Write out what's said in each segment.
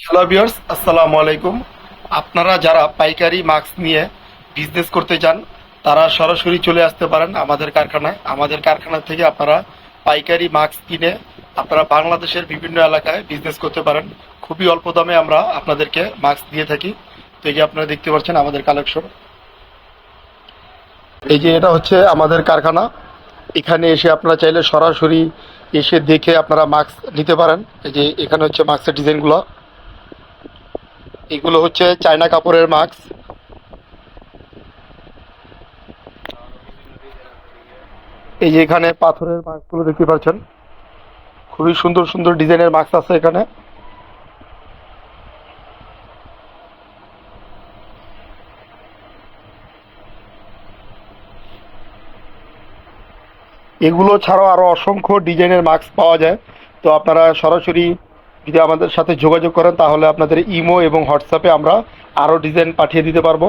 Hello viewers, আসসালামু আলাইকুম। আপনারা যারা পাইকারি মাস্ক নিয়ে বিজনেস করতে চান তারা সরাসরি চলে আসতে পারেন আমাদের কারখানায়। আমাদের কারখানা থেকে আপনারা পাইকারি মাস্ক কিনে আপনারা বাংলাদেশের বিভিন্ন এলাকায় বিজনেস করতে পারেন। খুবই অল্প দামে আমরা আপনাদেরকে মাস্ক দিয়ে থাকি। তো এই যে আপনারা দেখতে পাচ্ছেন আমাদের কালেকশন। এই যে এটা হচ্ছে আমাদের কারখানা। এখানে এসে আপনারা চাইলে সরাসরি এসে দেখে আপনারা মাস্ক নিতে পারেন। এই যে এখানে হচ্ছে মাস্কের ডিজাইনগুলো। এগুলো হচ্ছে চায়না কাপড়ের মাস্ক। এই যে এখানে পাথরের মাস্কগুলো দেখতে পাচ্ছেন, খুবই সুন্দর সুন্দর ডিজাইনের মাস্ক আছে এখানে। এগুলো ছাড়াও আরো অসংখ্য ডিজাইনের মাস্ক পাওয়া যায়। তো আপনারা সরাসরি যদি আমাদের সাথে যোগাযোগ করেন তাহলে আপনাদের ইমো এবং হোয়াটসঅ্যাপে আমরা আরো ডিজাইন পাঠিয়ে দিতে পারবো।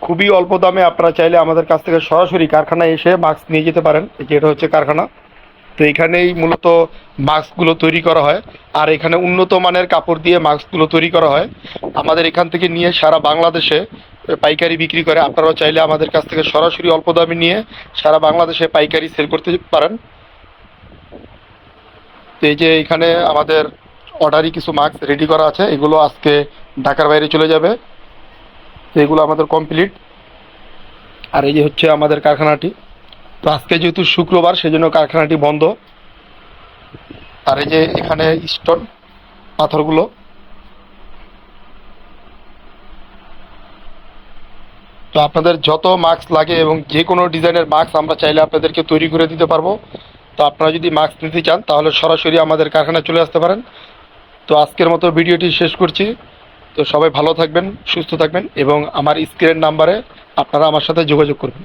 খুবই অল্প দামে আপনারা চাইলে আমাদের কাছ থেকে সরাসরি কারখানায় এসে মাস্ক নিয়ে যেতে পারেন। এই যে এটা হচ্ছে কারখানা। তো এখানেই মূলত মাস্কগুলো তৈরি করা হয়। আর এখানে উন্নত মানের কাপড় দিয়ে মাস্কগুলো তৈরি করা হয়। আমাদের এখান থেকে নিয়ে সারা বাংলাদেশে পাইকারি বিক্রি করে। আপনারাও চাইলে আমাদের কাছ থেকে সরাসরি অল্প দামে নিয়ে সারা বাংলাদেশে পাইকারি সেল করতে পারেন। তো এই যে এখানে আমাদের অর্ডারি কিছু মাস্ক রেডি করা আছে, এগুলো আজকে ঢাকার বাইরে চলে যাবে। তো এগুলো আমাদের কমপ্লিট। আর এই যে হচ্ছে আমাদের কারখানাটি। তো আজকে যেহেতু শুক্রবার সেজন্য কারখানাটি বন্ধ। আর এই যে এখানে স্টোন পাথরগুলো। তো আপনাদের যত মাস্ক লাগে এবং যে কোনো ডিজাইনের মাস্ক আমরা চাইলে আপনাদেরকে তৈরি করে দিতে পারবো। তো আপনারা যদি মাস্ক নিতে চান তাহলে সরাসরি আমাদের কারখানায় চলে আসতে পারেন। তো আজকের মতো ভিডিওটি শেষ করছি। তো সবাই ভালো থাকবেন, সুস্থ থাকবেন এবং আমার স্ক্রিনের নাম্বারে আপনারা আমার সাথে যোগাযোগ করবেন।